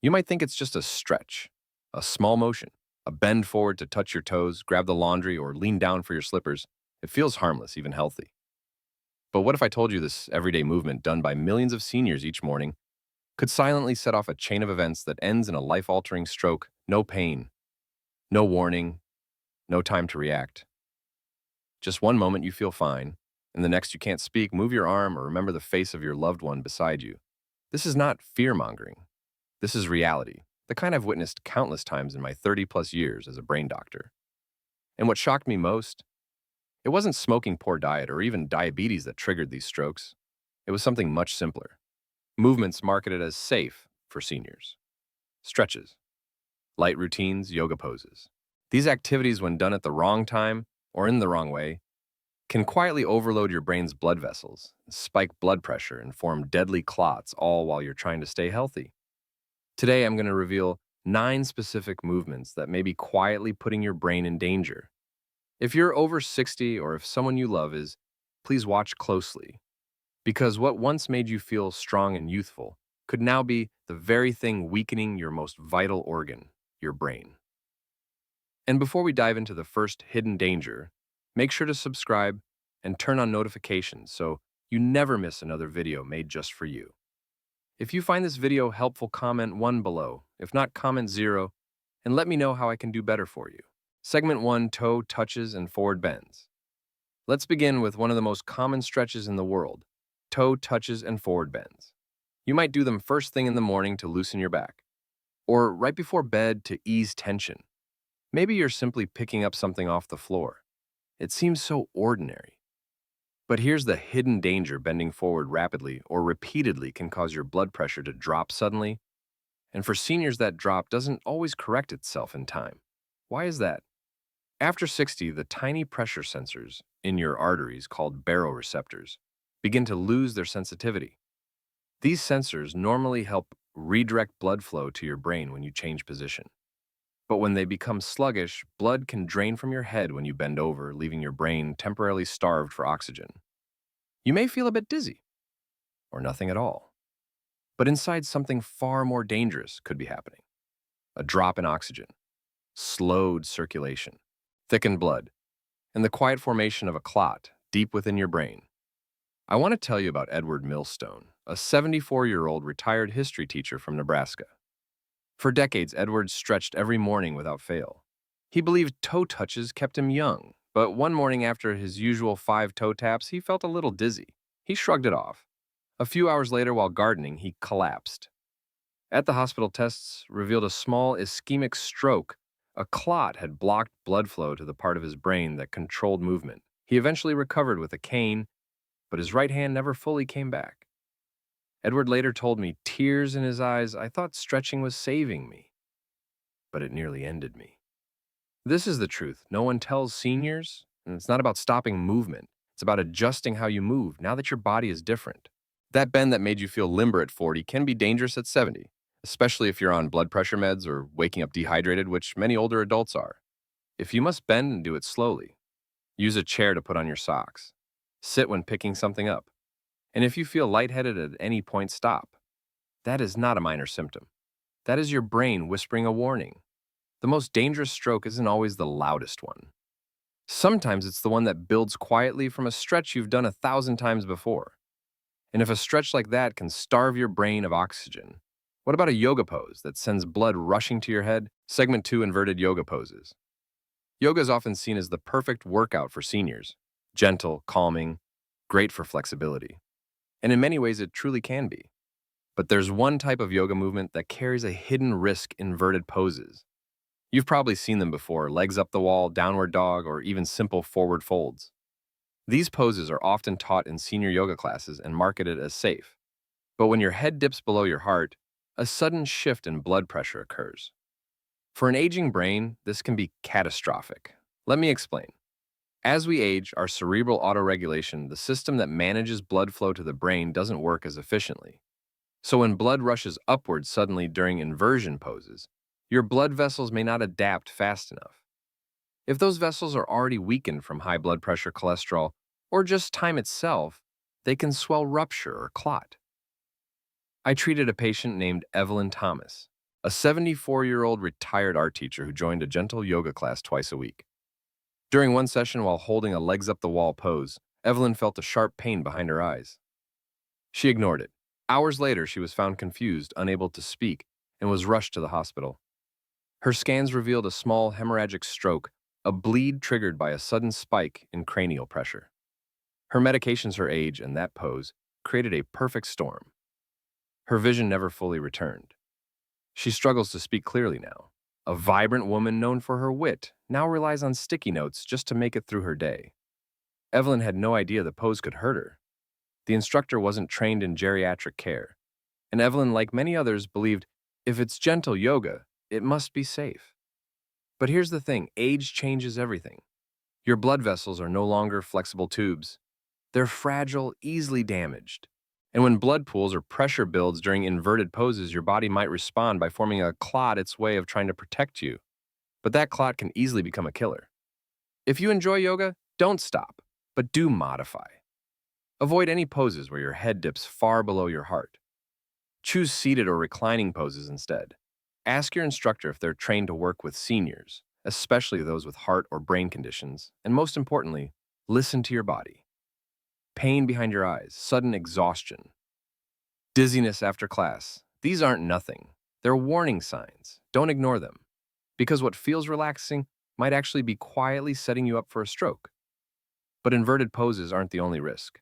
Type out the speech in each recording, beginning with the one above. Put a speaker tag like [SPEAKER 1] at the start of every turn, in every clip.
[SPEAKER 1] You might think it's just a stretch, a small motion, a bend forward to touch your toes, grab the laundry, or lean down for your slippers. It feels harmless, even healthy. But what if I told you this everyday movement done by millions of seniors each morning could silently set off a chain of events that ends in a life-altering stroke? No pain, no warning, no time to react. Just one moment you feel fine, and the next you can't speak, move your arm, or remember the face of your loved one beside you. This is not fear-mongering. This is reality, the kind I've witnessed countless times in my 30-plus years as a brain doctor. And what shocked me most, it wasn't smoking poor diet or even diabetes that triggered these strokes. It was something much simpler. Movements marketed as safe for seniors. Stretches, light routines, yoga poses. These activities, when done at the wrong time or in the wrong way, can quietly overload your brain's blood vessels, spike blood pressure, and form deadly clots, all while you're trying to stay healthy. Today, I'm going to reveal 9 specific movements that may be quietly putting your brain in danger. If you're over 60 or if someone you love is, please watch closely, because what once made you feel strong and youthful could now be the very thing weakening your most vital organ, your brain. And before we dive into the first hidden danger, make sure to subscribe and turn on notifications so you never miss another video made just for you. If you find this video helpful, comment 1 below. If not, comment 0, and let me know how I can do better for you. Segment 1, toe touches and forward bends. Let's begin with one of the most common stretches in the world, toe touches and forward bends. You might do them first thing in the morning to loosen your back, or right before bed to ease tension. Maybe you're simply picking up something off the floor. It seems so ordinary. But here's the hidden danger: bending forward rapidly or repeatedly can cause your blood pressure to drop suddenly, and for seniors that drop doesn't always correct itself in time. Why is that? After 60, the tiny pressure sensors in your arteries, called baroreceptors, begin to lose their sensitivity. These sensors normally help redirect blood flow to your brain when you change position. But when they become sluggish, blood can drain from your head when you bend over, leaving your brain temporarily starved for oxygen. You may feel a bit dizzy, or nothing at all. But inside, something far more dangerous could be happening. A drop in oxygen, slowed circulation, thickened blood, and the quiet formation of a clot deep within your brain. I want to tell you about Edward Millstone, a 74-year-old retired history teacher from Nebraska. For decades, Edward stretched every morning without fail. He believed toe touches kept him young, but one morning after his usual 5 toe taps, he felt a little dizzy. He shrugged it off. A few hours later, while gardening, he collapsed. At the hospital, tests revealed a small ischemic stroke. A clot had blocked blood flow to the part of his brain that controlled movement. He eventually recovered with a cane, but his right hand never fully came back. Edward later told me, tears in his eyes, "I thought stretching was saving me, but it nearly ended me." This is the truth no one tells seniors, and it's not about stopping movement. It's about adjusting how you move now that your body is different. That bend that made you feel limber at 40 can be dangerous at 70, especially if you're on blood pressure meds or waking up dehydrated, which many older adults are. If you must bend, and do it slowly. Use a chair to put on your socks. Sit when picking something up. And if you feel lightheaded at any point, stop. That is not a minor symptom. That is your brain whispering a warning. The most dangerous stroke isn't always the loudest one. Sometimes it's the one that builds quietly from a stretch you've done 1,000 times before. And if a stretch like that can starve your brain of oxygen, what about a yoga pose that sends blood rushing to your head? Segment 2, inverted yoga poses. Yoga is often seen as the perfect workout for seniors. Gentle, calming, great for flexibility. And in many ways, it truly can be. But there's one type of yoga movement that carries a hidden risk: inverted poses. You've probably seen them before: legs up the wall, downward dog, or even simple forward folds. These poses are often taught in senior yoga classes and marketed as safe. But when your head dips below your heart, a sudden shift in blood pressure occurs. For an aging brain, this can be catastrophic. Let me explain. As we age, our cerebral autoregulation, the system that manages blood flow to the brain, doesn't work as efficiently. So when blood rushes upward suddenly during inversion poses, your blood vessels may not adapt fast enough. If those vessels are already weakened from high blood pressure, cholesterol, or just time itself, they can swell, rupture, or clot. I treated a patient named Evelyn Thomas, a 74-year-old retired art teacher who joined a gentle yoga class twice a week. During one session while holding a legs-up-the-wall pose, Evelyn felt a sharp pain behind her eyes. She ignored it. Hours later, she was found confused, unable to speak, and was rushed to the hospital. Her scans revealed a small hemorrhagic stroke, a bleed triggered by a sudden spike in cranial pressure. Her medications, her age, and that pose created a perfect storm. Her vision never fully returned. She struggles to speak clearly now. A vibrant woman known for her wit now relies on sticky notes just to make it through her day. Evelyn had no idea the pose could hurt her. The instructor wasn't trained in geriatric care, and Evelyn, like many others, believed if it's gentle yoga, it must be safe. But here's the thing, age changes everything. Your blood vessels are no longer flexible tubes. They're fragile, easily damaged. And when blood pools or pressure builds during inverted poses, your body might respond by forming a clot, its way of trying to protect you. But that clot can easily become a killer. If you enjoy yoga, don't stop, but do modify. Avoid any poses where your head dips far below your heart. Choose seated or reclining poses instead. Ask your instructor if they're trained to work with seniors, especially those with heart or brain conditions, and most importantly, listen to your body. Pain behind your eyes, sudden exhaustion, dizziness after class. These aren't nothing. They're warning signs. Don't ignore them, because what feels relaxing might actually be quietly setting you up for a stroke. But inverted poses aren't the only risk.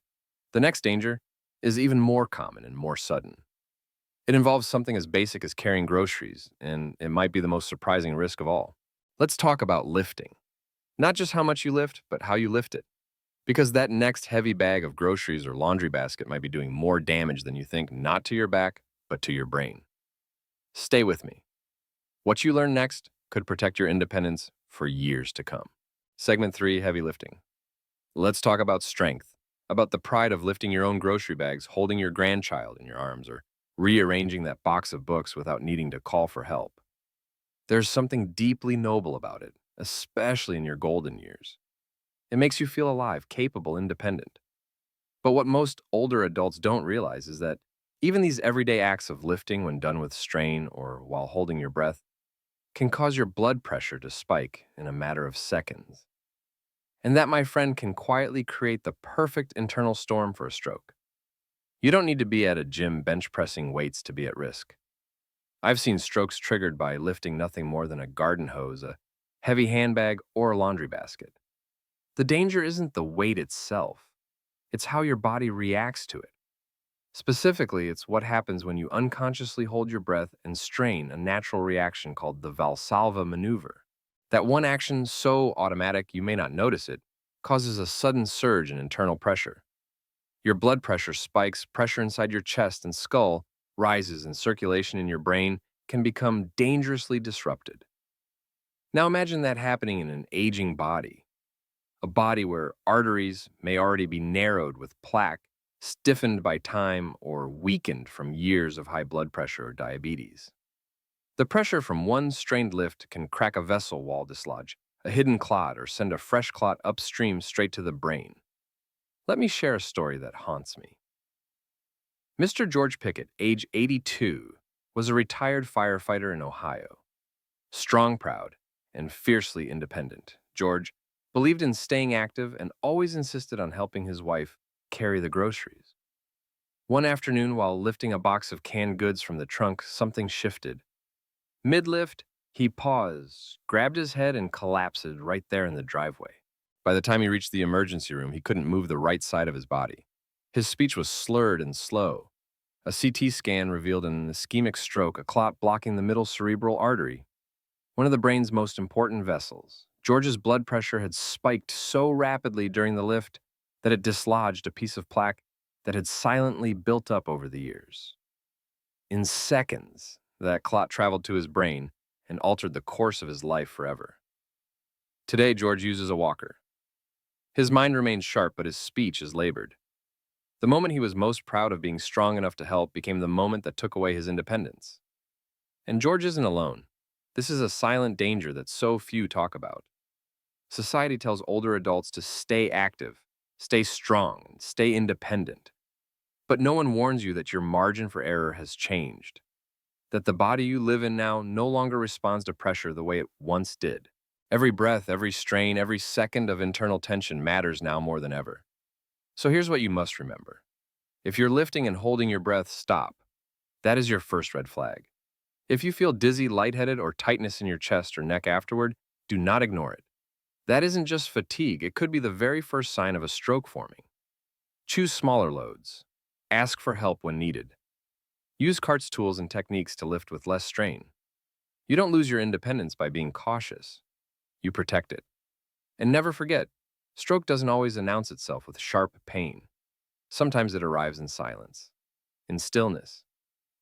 [SPEAKER 1] The next danger is even more common and more sudden. It involves something as basic as carrying groceries, and it might be the most surprising risk of all. Let's talk about lifting. Not just how much you lift, but how you lift it. Because that next heavy bag of groceries or laundry basket might be doing more damage than you think, not to your back, but to your brain. Stay with me. What you learn next could protect your independence for years to come. Segment 3, heavy lifting. Let's talk about strength, about the pride of lifting your own grocery bags, holding your grandchild in your arms, or rearranging that box of books without needing to call for help. There's something deeply noble about it, especially in your golden years. It makes you feel alive, capable, independent. But what most older adults don't realize is that even these everyday acts of lifting, when done with strain or while holding your breath, can cause your blood pressure to spike in a matter of seconds. And that, my friend, can quietly create the perfect internal storm for a stroke. You don't need to be at a gym bench pressing weights to be at risk. I've seen strokes triggered by lifting nothing more than a garden hose, a heavy handbag, or a laundry basket. The danger isn't the weight itself. It's how your body reacts to it. Specifically, it's what happens when you unconsciously hold your breath and strain, a natural reaction called the Valsalva maneuver. That one action, so automatic you may not notice it, causes a sudden surge in internal pressure. Your blood pressure spikes, pressure inside your chest and skull rises, and circulation in your brain can become dangerously disrupted. Now imagine that happening in an aging body. A body where arteries may already be narrowed with plaque, stiffened by time, or weakened from years of high blood pressure or diabetes. The pressure from one strained lift can crack a vessel wall, dislodge a hidden clot, or send a fresh clot upstream straight to the brain. Let me share a story that haunts me. Mr. George Pickett, age 82, was a retired firefighter in Ohio. Strong, proud, and fiercely independent, George believed in staying active and always insisted on helping his wife carry the groceries. One afternoon, while lifting a box of canned goods from the trunk, something shifted. Mid-lift, he paused, grabbed his head, and collapsed right there in the driveway. By the time he reached the emergency room, he couldn't move the right side of his body. His speech was slurred and slow. A CT scan revealed an ischemic stroke, a clot blocking the middle cerebral artery, one of the brain's most important vessels. George's blood pressure had spiked so rapidly during the lift that it dislodged a piece of plaque that had silently built up over the years. In seconds, that clot traveled to his brain and altered the course of his life forever. Today, George uses a walker. His mind remains sharp, but his speech is labored. The moment he was most proud of being strong enough to help became the moment that took away his independence. And George isn't alone. This is a silent danger that so few talk about. Society tells older adults to stay active, stay strong, and stay independent. But no one warns you that your margin for error has changed. that the body you live in now no longer responds to pressure the way it once did. Every breath, every strain, every second of internal tension matters now more than ever. So here's what you must remember. If you're lifting and holding your breath, stop. That is your first red flag. If you feel dizzy, lightheaded, or tightness in your chest or neck afterward, do not ignore it. That isn't just fatigue, it could be the very first sign of a stroke forming. Choose smaller loads. Ask for help when needed. Use CART's tools and techniques to lift with less strain. You don't lose your independence by being cautious. You protect it. And never forget, stroke doesn't always announce itself with sharp pain. Sometimes it arrives in silence, in stillness,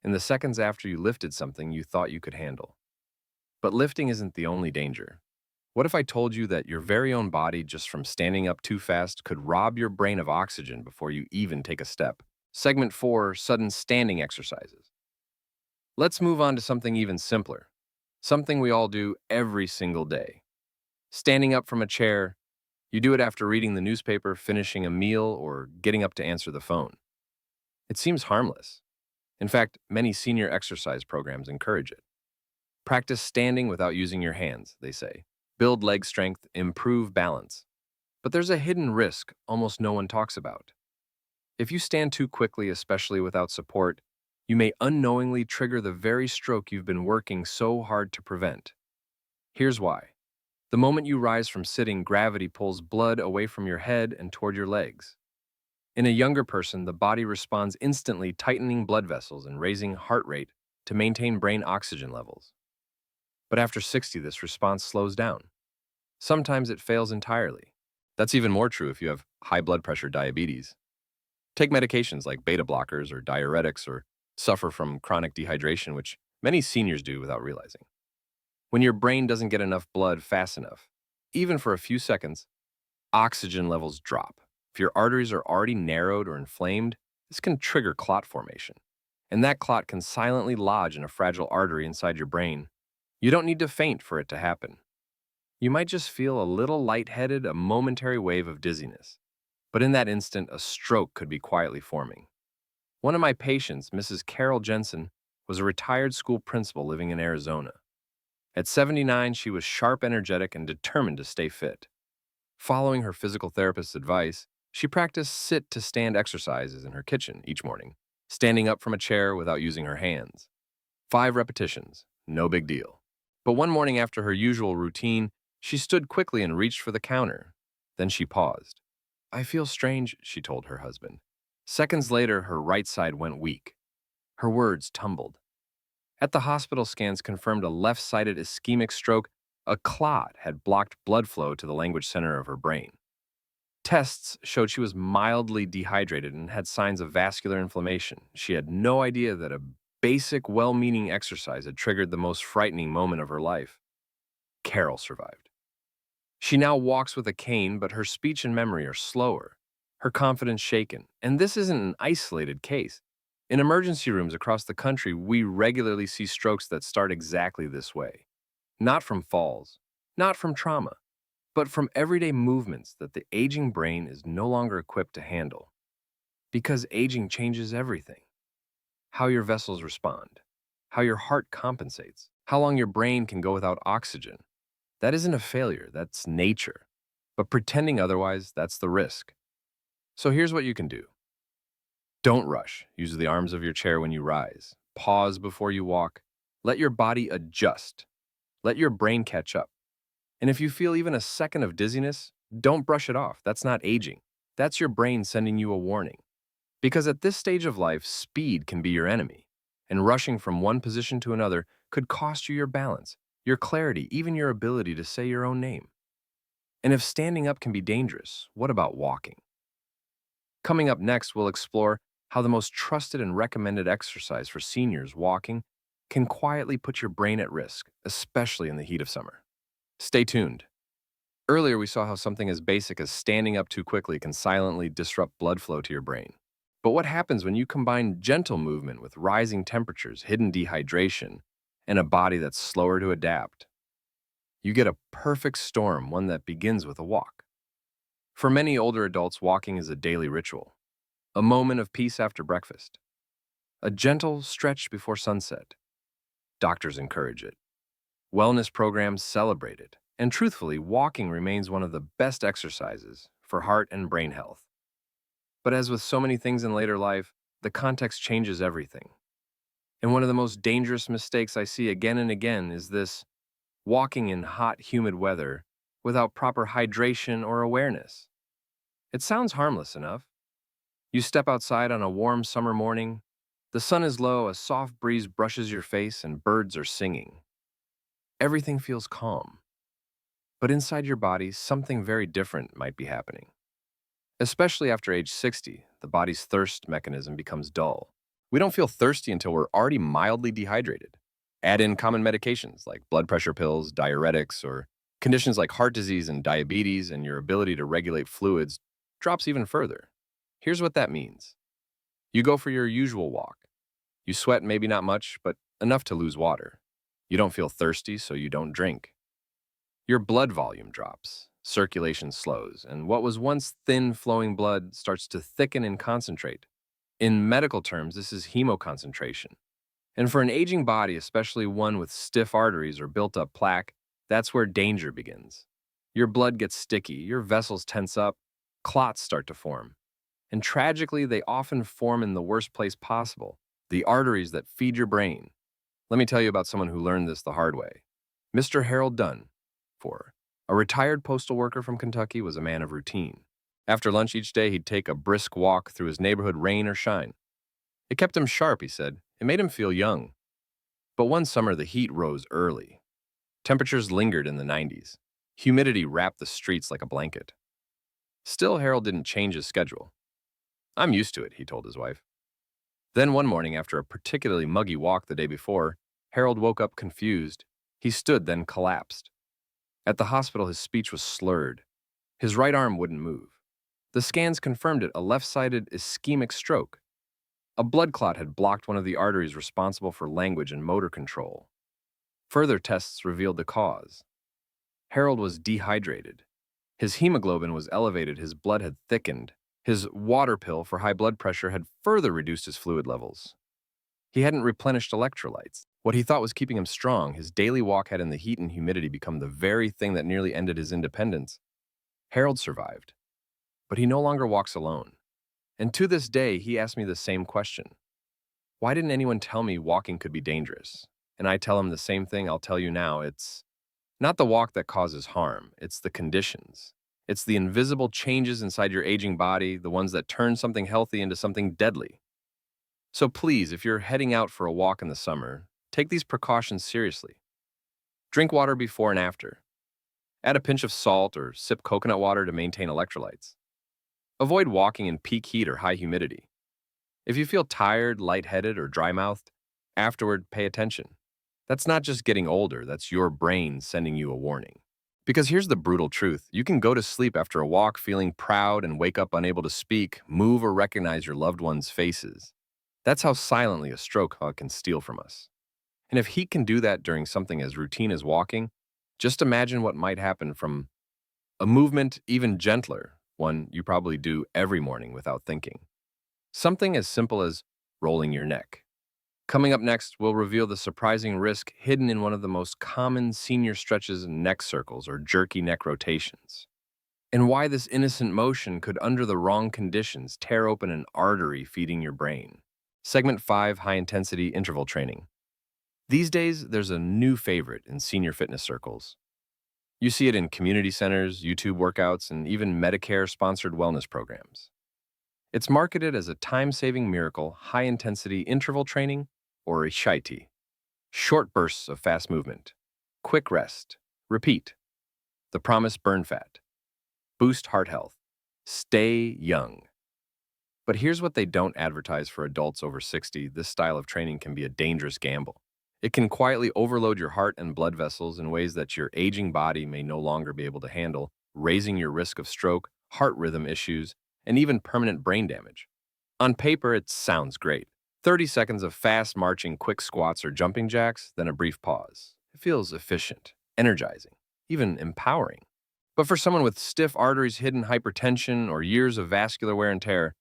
[SPEAKER 1] in the seconds after you lifted something you thought you could handle. But lifting isn't the only danger. What if I told you that your very own body, just from standing up too fast, could rob your brain of oxygen before you even take a step? Segment 4, sudden standing exercises. Let's move on to something even simpler, something we all do every single day. Standing up from a chair, you do it after reading the newspaper, finishing a meal, or getting up to answer the phone. It seems harmless. In fact, many senior exercise programs encourage it. Practice standing without using your hands, they say. Build leg strength, improve balance. But there's a hidden risk almost no one talks about. If you stand too quickly, especially without support, you may unknowingly trigger the very stroke you've been working so hard to prevent. Here's why. The moment you rise from sitting, gravity pulls blood away from your head and toward your legs. In a younger person, the body responds instantly, tightening blood vessels and raising heart rate to maintain brain oxygen levels. But after 60, this response slows down. Sometimes it fails entirely. That's even more true if you have high blood pressure diabetes. Take medications like beta blockers or diuretics, or suffer from chronic dehydration, which many seniors do without realizing. When your brain doesn't get enough blood fast enough, even for a few seconds, oxygen levels drop. If your arteries are already narrowed or inflamed, this can trigger clot formation. And that clot can silently lodge in a fragile artery inside your brain. You don't need to faint for it to happen. You might just feel a little lightheaded, a momentary wave of dizziness. But in that instant, a stroke could be quietly forming. One of my patients, Mrs. Carol Jensen, was a retired school principal living in Arizona. At 79, she was sharp, energetic, and determined to stay fit. Following her physical therapist's advice, she practiced sit-to-stand exercises in her kitchen each morning, standing up from a chair without using her hands. 5 repetitions, no big deal. But one morning after her usual routine, she stood quickly and reached for the counter. Then she paused. "I feel strange," she told her husband. Seconds later, her right side went weak. Her words tumbled. At the hospital, scans confirmed a left-sided ischemic stroke. A clot had blocked blood flow to the language center of her brain. Tests showed she was mildly dehydrated and had signs of vascular inflammation. She had no idea that a basic, well-meaning exercise had triggered the most frightening moment of her life. Carol survived. She now walks with a cane, but her speech and memory are slower, her confidence shaken. And this isn't an isolated case. In emergency rooms across the country, we regularly see strokes that start exactly this way. Not from falls, not from trauma, but from everyday movements that the aging brain is no longer equipped to handle. Because aging changes everything. How your vessels respond, how your heart compensates, how long your brain can go without oxygen. That isn't a failure, that's nature. But pretending otherwise, that's the risk. So here's what you can do. Don't rush. Use the arms of your chair when you rise. Pause before you walk. Let your body adjust. Let your brain catch up. And if you feel even a second of dizziness, don't brush it off. That's not aging. That's your brain sending you a warning. Because at this stage of life, speed can be your enemy. And rushing from one position to another could cost you your balance, your clarity, even your ability to say your own name. And if standing up can be dangerous, what about walking? Coming up next, we'll explore how the most trusted and recommended exercise for seniors walking can quietly put your brain at risk, especially in the heat of summer. Stay tuned. Earlier, we saw how something as basic as standing up too quickly can silently disrupt blood flow to your brain. But what happens when you combine gentle movement with rising temperatures, hidden dehydration, and a body that's slower to adapt? You get a perfect storm, one that begins with a walk. For many older adults, walking is a daily ritual, a moment of peace after breakfast, a gentle stretch before sunset, Doctors encourage it. Wellness programs celebrate it. And truthfully, walking remains one of the best exercises for heart and brain health. But as with so many things in later life, the context changes everything. And one of the most dangerous mistakes I see again and again is this: walking in hot, humid weather without proper hydration or awareness. It sounds harmless enough. You step outside on a warm summer morning, the sun is low, a soft breeze brushes your face, and birds are singing. Everything feels calm. But inside your body, something very different might be happening. Especially after age 60, the body's thirst mechanism becomes dull. We don't feel thirsty until we're already mildly dehydrated. Add in common medications like blood pressure pills, diuretics, or conditions like heart disease and diabetes, and your ability to regulate fluids drops even further. Here's what that means. You go for your usual walk. You sweat maybe not much, but enough to lose water. You don't feel thirsty, so you don't drink. Your blood volume drops, circulation slows, and what was once thin flowing blood starts to thicken and concentrate. In medical terms, this is hemoconcentration. And for an aging body, especially one with stiff arteries or built up plaque, that's where danger begins. Your blood gets sticky, your vessels tense up, clots start to form. And tragically, they often form in the worst place possible, the arteries that feed your brain. Let me tell you about someone who learned this the hard way. Mr. Harold Dunn, a retired postal worker from Kentucky, was a man of routine. After lunch each day, he'd take a brisk walk through his neighborhood, rain or shine. It kept him sharp, he said. It made him feel young. But one summer, the heat rose early. Temperatures lingered in the 90s. Humidity wrapped the streets like a blanket. Still, Harold didn't change his schedule. "I'm used to it," he told his wife. Then one morning, after a particularly muggy walk the day before, Harold woke up confused. He stood, then collapsed. At the hospital, his speech was slurred. His right arm wouldn't move. The scans confirmed it, a left-sided ischemic stroke. A blood clot had blocked one of the arteries responsible for language and motor control. Further tests revealed the cause. Harold was dehydrated. His hemoglobin was elevated, his blood had thickened. His water pill for high blood pressure had further reduced his fluid levels. He hadn't replenished electrolytes. What he thought was keeping him strong, his daily walk had in the heat and humidity become the very thing that nearly ended his independence. Harold survived, but he no longer walks alone. And to this day, he asks me the same question. Why didn't anyone tell me walking could be dangerous? And I tell him the same thing I'll tell you now. It's not the walk that causes harm, it's the conditions. It's the invisible changes inside your aging body, the ones that turn something healthy into something deadly. So please, if you're heading out for a walk in the summer, take these precautions seriously. Drink water before and after. Add a pinch of salt or sip coconut water to maintain electrolytes. Avoid walking in peak heat or high humidity. If you feel tired, lightheaded, or dry-mouthed, afterward, pay attention. That's not just getting older, that's your brain sending you a warning. Because here's the brutal truth. You can go to sleep after a walk feeling proud and wake up unable to speak, move, or recognize your loved ones' faces. That's how silently a stroke can steal from us. And if heat can do that during something as routine as walking, just imagine what might happen from a movement even gentler, one you probably do every morning without thinking. Something as simple as rolling your neck. Coming up next, we'll reveal the surprising risk hidden in one of the most common senior stretches and neck circles or jerky neck rotations, and why this innocent motion could, under the wrong conditions, tear open an artery feeding your brain. Segment 5, high-intensity interval training. These days, there's a new favorite in senior fitness circles. You see it in community centers, YouTube workouts, and even Medicare-sponsored wellness programs. It's marketed as a time-saving miracle, high-intensity interval training, or a SHIT. Short bursts of fast movement. Quick rest. Repeat. The promise: burn fat. Boost heart health. Stay young. But here's what they don't advertise for adults over 60. This style of training can be a dangerous gamble. It can quietly overload your heart and blood vessels in ways that your aging body may no longer be able to handle, raising your risk of stroke, heart rhythm issues, and even permanent brain damage. On paper, it sounds great. 30 seconds of fast marching quick squats or jumping jacks, then a brief pause. It feels efficient, energizing, even empowering. But for someone with stiff arteries, hidden hypertension, or years of vascular wear and tear,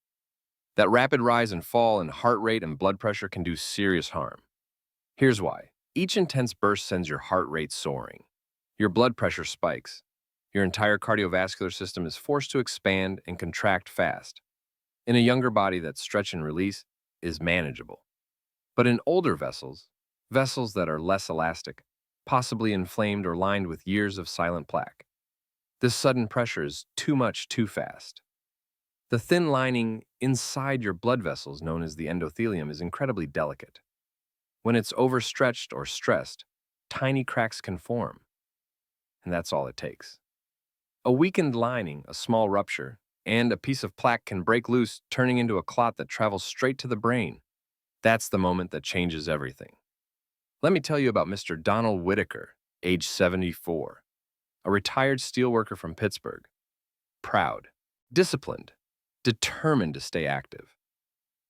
[SPEAKER 1] that rapid rise and fall in heart rate and blood pressure can do serious harm. Here's why. Each intense burst sends your heart rate soaring. Your blood pressure spikes. Your entire cardiovascular system is forced to expand and contract fast. In a younger body, that stretch and release is manageable. But in older vessels, vessels that are less elastic, possibly inflamed or lined with years of silent plaque, this sudden pressure is too much too fast. The thin lining inside your blood vessels, known as the endothelium, is incredibly delicate. When it's overstretched or stressed, tiny cracks can form, and that's all it takes. A weakened lining, a small rupture, and a piece of plaque can break loose, turning into a clot that travels straight to the brain. That's the moment that changes everything. Let me tell you about Mr. Donald Whitaker, age 74, a retired steelworker from Pittsburgh. Proud, disciplined, determined to stay active.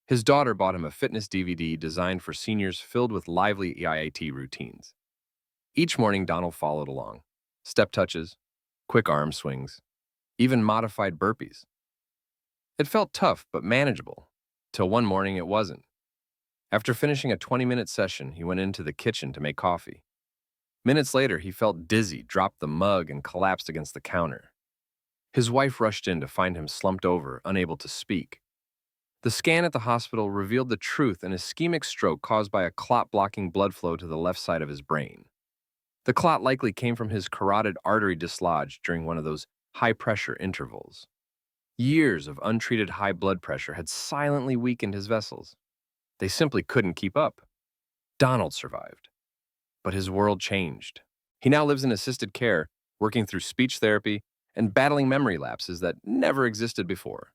[SPEAKER 1] His daughter bought him a fitness DVD designed for seniors filled with lively EIAT routines. Each morning, Donald followed along. Step touches, quick arm swings, even modified burpees. It felt tough but manageable, till one morning it wasn't. After finishing a 20-minute session, he went into the kitchen to make coffee. Minutes later, he felt dizzy, dropped the mug, and collapsed against the counter. His wife rushed in to find him slumped over, unable to speak. The scan at the hospital revealed the truth: an ischemic stroke caused by a clot blocking blood flow to the left side of his brain. The clot likely came from his carotid artery dislodged during one of those high-pressure intervals. Years of untreated high blood pressure had silently weakened his vessels. They simply couldn't keep up. Donald survived, but his world changed. He now lives in assisted care, working through speech therapy and battling memory lapses that never existed before.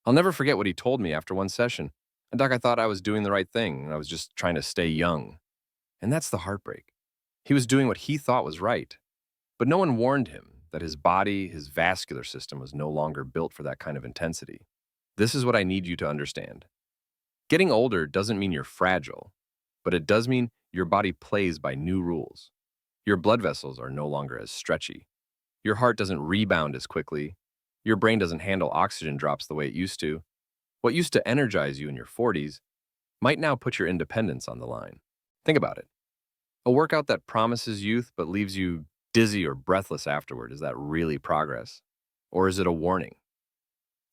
[SPEAKER 1] I'll never forget what he told me after one session. Doc, I thought I was doing the right thing, and I was just trying to stay young. And that's the heartbreak. He was doing what he thought was right, but no one warned him that his body, his vascular system, was no longer built for that kind of intensity. This is what I need you to understand. Getting older doesn't mean you're fragile, but it does mean your body plays by new rules. Your blood vessels are no longer as stretchy. Your heart doesn't rebound as quickly. Your brain doesn't handle oxygen drops the way it used to. What used to energize you in your 40s might now put your independence on the line. Think about it. A workout that promises youth but leaves you dizzy or breathless afterward, is that really progress? Or is it a warning?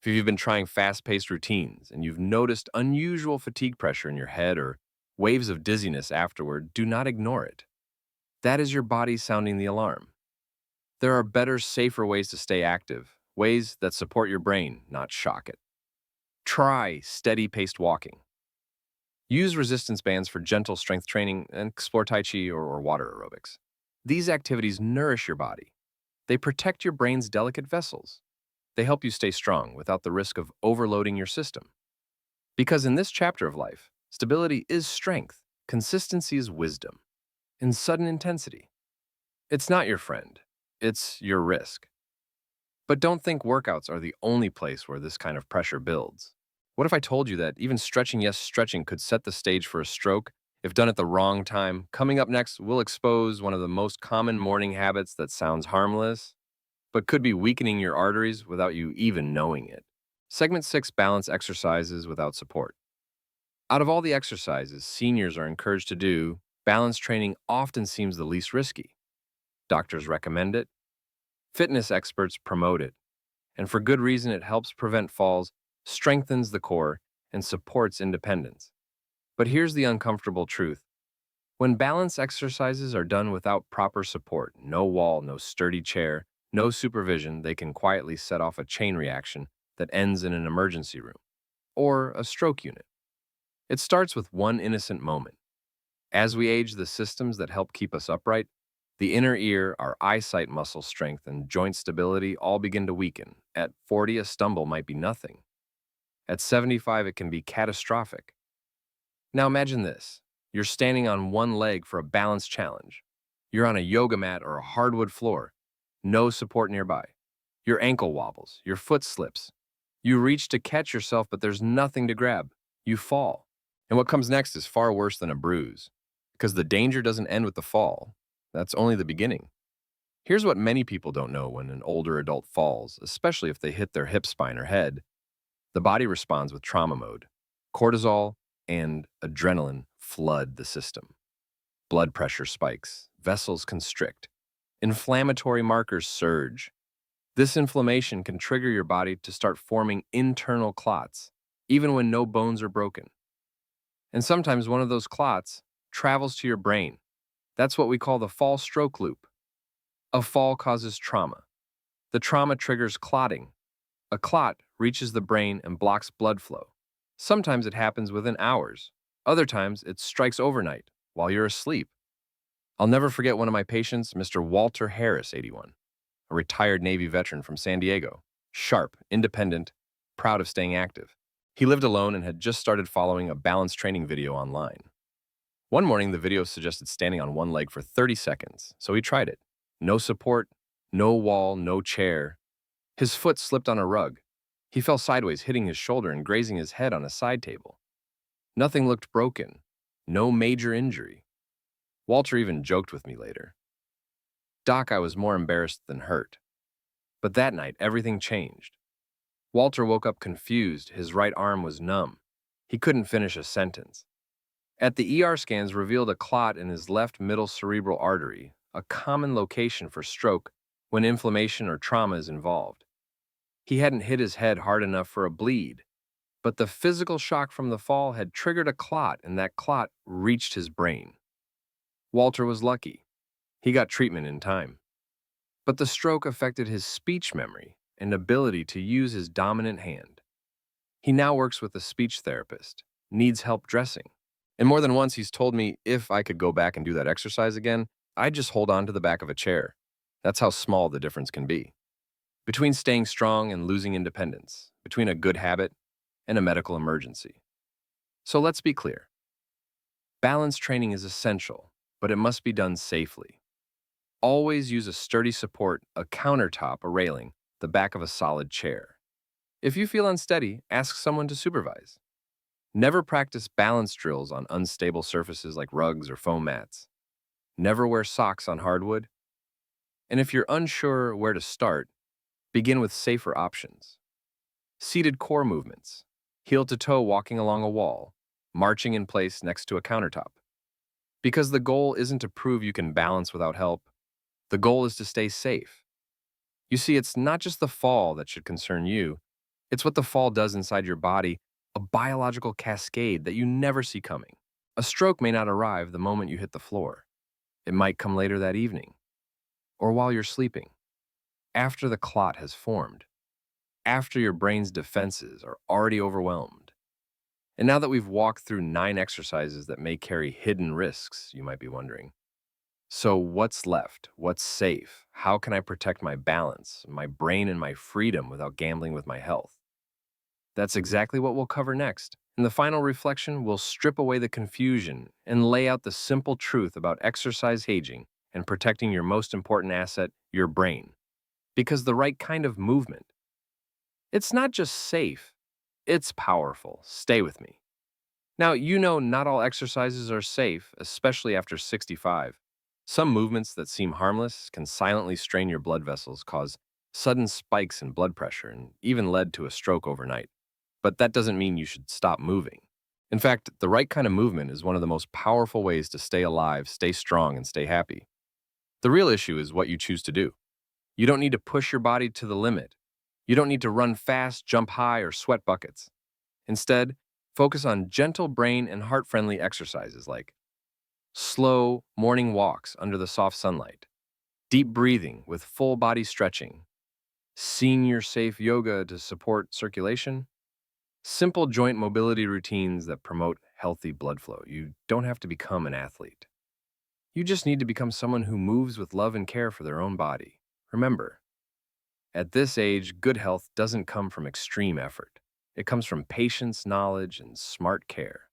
[SPEAKER 1] If you've been trying fast-paced routines and you've noticed unusual fatigue pressure in your head or waves of dizziness afterward, do not ignore it. That is your body sounding the alarm. There are better, safer ways to stay active, ways that support your brain, not shock it. Try steady-paced walking. Use resistance bands for gentle strength training and explore Tai Chi or water aerobics. These activities nourish your body. They protect your brain's delicate vessels. They help you stay strong without the risk of overloading your system. Because in this chapter of life, stability is strength, consistency is wisdom, and sudden intensity, it's not your friend, it's your risk. But don't think workouts are the only place where this kind of pressure builds. What if I told you that even stretching, yes, stretching could set the stage for a stroke if done at the wrong time? Coming up next, we'll expose one of the most common morning habits that sounds harmless, but could be weakening your arteries without you even knowing it. Segment 6, balance exercises without support. Out of all the exercises seniors are encouraged to do, balance training often seems the least risky. Doctors recommend it. Fitness experts promote it. And for good reason, it helps prevent falls, strengthens the core, and supports independence. But here's the uncomfortable truth. When balance exercises are done without proper support, no wall, no sturdy chair, no supervision, they can quietly set off a chain reaction that ends in an emergency room or a stroke unit. It starts with one innocent moment. As we age, the systems that help keep us upright, the inner ear, our eyesight muscle strength, and joint stability all begin to weaken. At 40, a stumble might be nothing. At 75, it can be catastrophic. Now imagine this. You're standing on one leg for a balance challenge. You're on a yoga mat or a hardwood floor. No support nearby. Your ankle wobbles. Your foot slips. You reach to catch yourself, but there's nothing to grab. You fall. And what comes next is far worse than a bruise, because the danger doesn't end with the fall. That's only the beginning. Here's what many people don't know when an older adult falls, especially if they hit their hip, spine, or head. The body responds with trauma mode. Cortisol and adrenaline flood the system. Blood pressure spikes, vessels constrict, inflammatory markers surge. This inflammation can trigger your body to start forming internal clots, even when no bones are broken. And sometimes one of those clots travels to your brain. That's what we call the fall stroke loop. A fall causes trauma. The trauma triggers clotting. A clot reaches the brain and blocks blood flow. Sometimes it happens within hours. Other times it strikes overnight while you're asleep. I'll never forget one of my patients, Mr. Walter Harris, 81, a retired Navy veteran from San Diego. Sharp, independent, proud of staying active. He lived alone and had just started following a balance training video online. One morning, the video suggested standing on one leg for 30 seconds, so he tried it. No support, no wall, no chair. His foot slipped on a rug. He fell sideways, hitting his shoulder and grazing his head on a side table. Nothing looked broken. No major injury. Walter even joked with me later. "Doc, I was more embarrassed than hurt." But that night, everything changed. Walter woke up confused. His right arm was numb. He couldn't finish a sentence. At the ER scans revealed a clot in his left middle cerebral artery, a common location for stroke when inflammation or trauma is involved. He hadn't hit his head hard enough for a bleed, but the physical shock from the fall had triggered a clot, and that clot reached his brain. Walter was lucky. He got treatment in time. But the stroke affected his speech memory and ability to use his dominant hand. He now works with a speech therapist, needs help dressing. And more than once, he's told me if I could go back and do that exercise again, I'd just hold on to the back of a chair. That's how small the difference can be. Between staying strong and losing independence, between a good habit and a medical emergency. So let's be clear. Balance training is essential, but it must be done safely. Always use a sturdy support, a countertop, a railing, the back of a solid chair. If you feel unsteady, ask someone to supervise. Never practice balance drills on unstable surfaces like rugs or foam mats. Never wear socks on hardwood. And if you're unsure where to start, begin with safer options. Seated core movements, heel to toe walking along a wall, marching in place next to a countertop. Because the goal isn't to prove you can balance without help. The goal is to stay safe. You see, it's not just the fall that should concern you. It's what the fall does inside your body, a biological cascade that you never see coming. A stroke may not arrive the moment you hit the floor. It might come later that evening, or while you're sleeping, after the clot has formed, after your brain's defenses are already overwhelmed. And now that we've walked through 9 exercises that may carry hidden risks, you might be wondering, so what's left? What's safe? How can I protect my balance, my brain, and my freedom without gambling with my health? That's exactly what we'll cover next. In the final reflection, we'll strip away the confusion and lay out the simple truth about exercise aging and protecting your most important asset, your brain. Because the right kind of movement, it's not just safe, it's powerful. Stay with me. Now, you know not all exercises are safe, especially after 65. Some movements that seem harmless can silently strain your blood vessels, cause sudden spikes in blood pressure, and even lead to a stroke overnight. But that doesn't mean you should stop moving. In fact, the right kind of movement is one of the most powerful ways to stay alive, stay strong, and stay happy. The real issue is what you choose to do. You don't need to push your body to the limit. You don't need to run fast, jump high, or sweat buckets. Instead, focus on gentle brain and heart-friendly exercises like slow morning walks under the soft sunlight, deep breathing with full body stretching, senior-safe yoga to support circulation, simple joint mobility routines that promote healthy blood flow. You don't have to become an athlete. You just need to become someone who moves with love and care for their own body. Remember, at this age, good health doesn't come from extreme effort. It comes from patience, knowledge, and smart care.